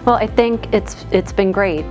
Well, I think it's been great.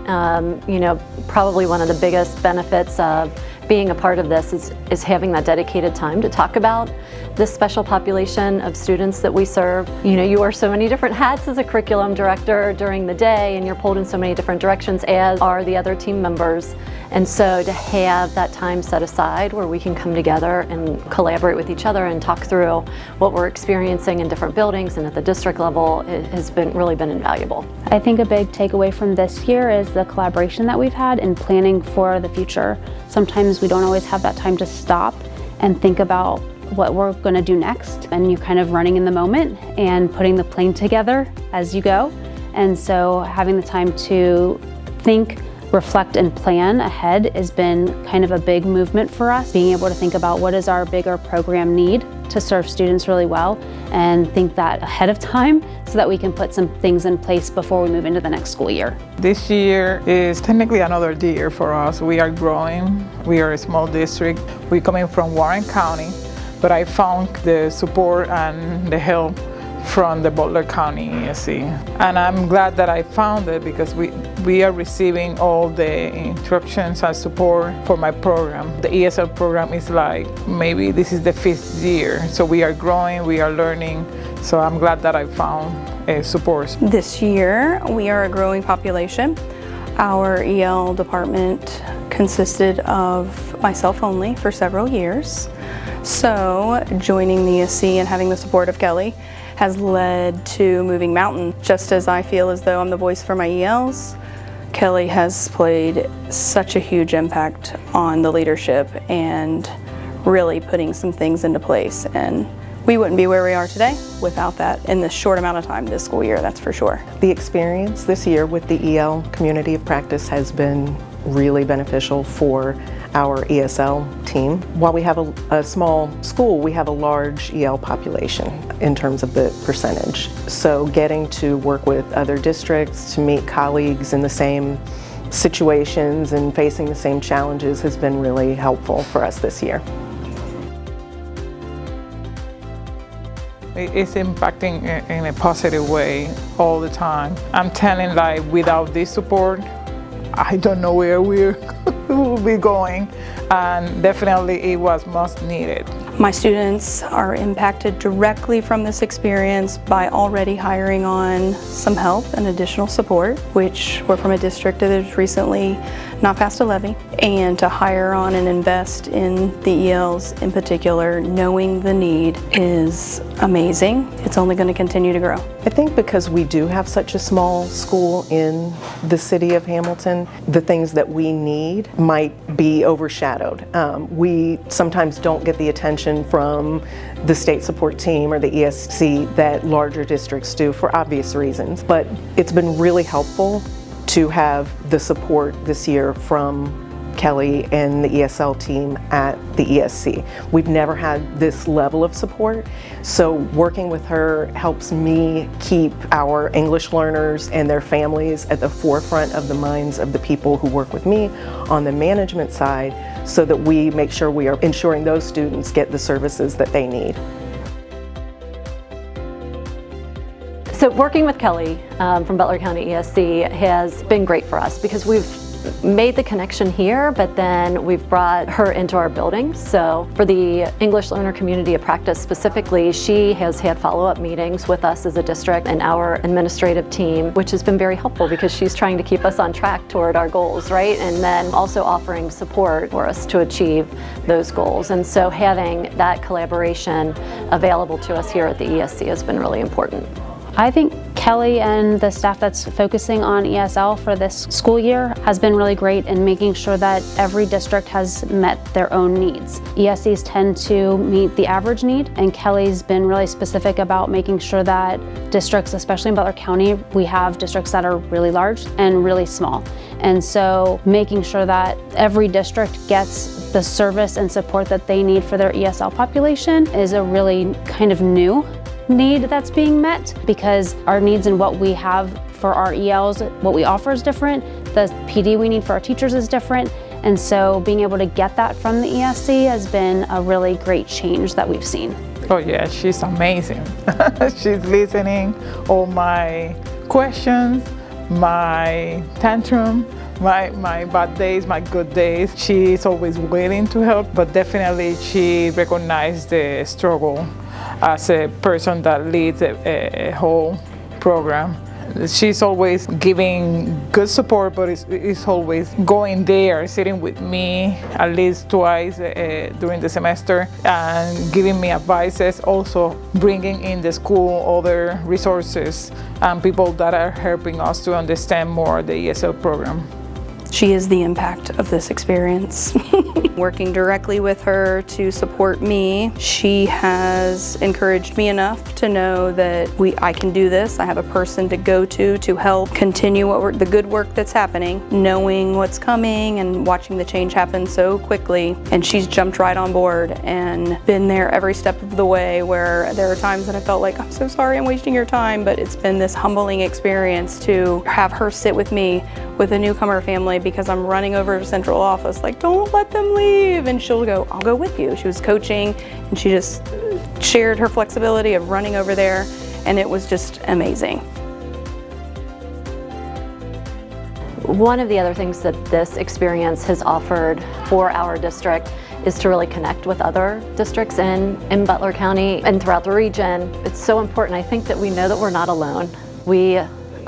You know, probably one of the biggest benefits of being a part of this is having that dedicated time to talk about this special population of students that we serve. You know, you wear so many different hats as a curriculum director during the day, and you're pulled in so many different directions, as are the other team members. And so to have that time set aside where we can come together and collaborate with each other and talk through what we're experiencing in different buildings and at the district level, it has really been invaluable. I think a big takeaway from this year is the collaboration that we've had in planning for the future. Sometimes we don't always have that time to stop and think about what we're going to do next, and you're kind of running in the moment and putting the plane together as you go. And so having the time to think, reflect, and plan ahead has been kind of a big movement for us, being able to think about what does our bigger program need to serve students really well, and think that ahead of time so that we can put some things in place before we move into the next school year. This year is technically another year for us. We are growing. We are a small district. We're coming from Warren County, but I found the support and the help from the Butler County ESC. And I'm glad that I found it, because we are receiving all the instructions and support for my program. The ESL program is like, maybe this is the 5th year. So we are growing, we are learning. So I'm glad that I found support. This year, we are a growing population. Our EL department consisted of myself only for several years. So joining the ESC and having the support of Kelly has led to moving mountain. Just as I feel as though I'm the voice for my ELs, Kelly has played such a huge impact on the leadership and really putting some things into place. And we wouldn't be where we are today without that in this short amount of time this school year, that's for sure. The experience this year with the EL community of practice has been really beneficial for our ESL team. While we have a small school, we have a large EL population in terms of the percentage. So getting to work with other districts, to meet colleagues in the same situations and facing the same challenges has been really helpful for us this year. It's impacting in a positive way all the time. I'm telling, like, without this support, I don't know where we will be going, and definitely it was most needed. My students are impacted directly from this experience by already hiring on some help and additional support, which we're from a district that has recently not passed a levy, and to hire on and invest in the ELs in particular, knowing the need, is amazing. It's only going to continue to grow. I think because we do have such a small school in the city of Hamilton, the things that we need might be overshadowed. We sometimes don't get the attention from the state support team or the ESC that larger districts do, for obvious reasons. But it's been really helpful to have the support this year from Kelly and the ESL team at the ESC. We've never had this level of support, so working with her helps me keep our English learners and their families at the forefront of the minds of the people who work with me on the management side, so that we make sure we are ensuring those students get the services that they need. So working with Kelly from Butler County ESC has been great for us, because we've made the connection here, but then we've brought her into our building. So for the English learner community of practice specifically, she has had follow-up meetings with us as a district and our administrative team, which has been very helpful, because she's trying to keep us on track toward our goals, right? And then also offering support for us to achieve those goals. And so having that collaboration available to us here at the ESC has been really important. I think Kelly and the staff that's focusing on ESL for this school year has been really great in making sure that every district has met their own needs. ESCs tend to meet the average need, and Kelly's been really specific about making sure that districts, especially in Butler County, we have districts that are really large and really small. And so making sure that every district gets the service and support that they need for their ESL population is a really kind of new need that's being met, because our needs and what we have for our ELs, what we offer is different, the PD we need for our teachers is different, and so being able to get that from the ESC has been a really great change that we've seen. Oh yeah, she's amazing. She's listening all my questions, my tantrum, my bad days, my good days. She's always willing to help, but definitely she recognized the struggle as a person that leads a whole program. She's always giving good support, but is always going there, sitting with me at least twice during the semester and giving me advices, also bringing in the school other resources and people that are helping us to understand more the ESL program. She is the impact of this experience. Working directly with her to support me, she has encouraged me enough to know that I can do this. I have a person to go to help continue the good work that's happening, knowing what's coming and watching the change happen so quickly. And she's jumped right on board and been there every step of the way, where there are times that I felt like, I'm so sorry I'm wasting your time, but it's been this humbling experience to have her sit with me with a newcomer family, because I'm running over to central office like, don't let them leave, and she'll go, I'll go with you. She was coaching and she just shared her flexibility of running over there, and it was just amazing. One of the other things that this experience has offered for our district is to really connect with other districts in Butler County and throughout the region. It's so important, I think, that we know that we're not alone. We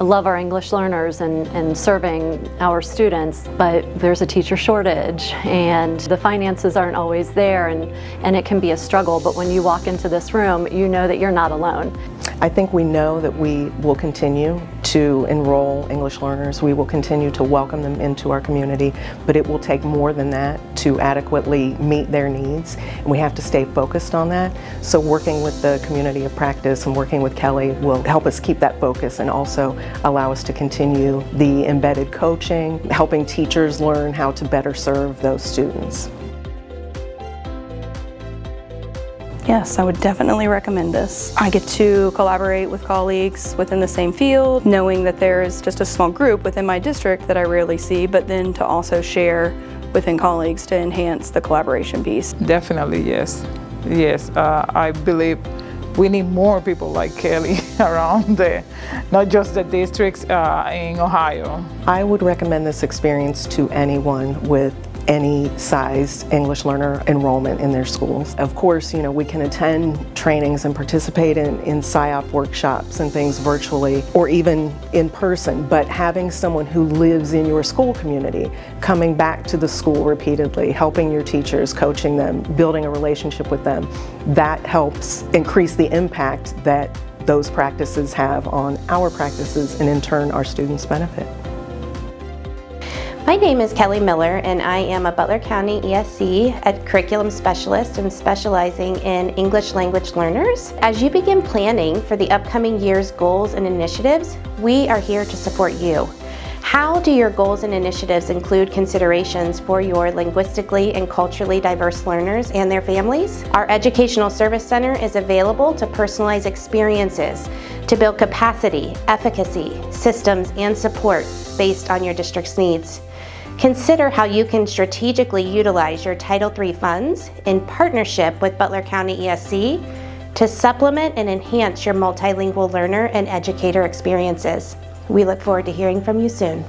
love our English learners and serving our students, but there's a teacher shortage and the finances aren't always there, and it can be a struggle. But when you walk into this room, you know that you're not alone. I think we know that we will continue to enroll English learners. We will continue to welcome them into our community, but it will take more than that to adequately meet their needs, and we have to stay focused on that. So working with the community of practice and working with Kelly will help us keep that focus and also allow us to continue the embedded coaching, helping teachers learn how to better serve those students. Yes, I would definitely recommend this. I get to collaborate with colleagues within the same field, knowing that there is just a small group within my district that I rarely see, but then to also share within colleagues to enhance the collaboration piece. Definitely, yes. Yes, I believe we need more people like Kelly around not just the districts in Ohio. I would recommend this experience to anyone with any size English learner enrollment in their schools. Of course, we can attend trainings and participate in SIOP workshops and things virtually or even in person, but having someone who lives in your school community, coming back to the school repeatedly, helping your teachers, coaching them, building a relationship with them, that helps increase the impact that those practices have on our practices, and in turn our students benefit. My name is Kelly Miller, and I am a Butler County ESC curriculum specialist and specializing in English language learners. As you begin planning for the upcoming year's goals and initiatives, we are here to support you. How do your goals and initiatives include considerations for your linguistically and culturally diverse learners and their families? Our Educational Service Center is available to personalize experiences, to build capacity, efficacy, systems, and support based on your district's needs. Consider how you can strategically utilize your Title III funds in partnership with Butler County ESC to supplement and enhance your multilingual learner and educator experiences. We look forward to hearing from you soon.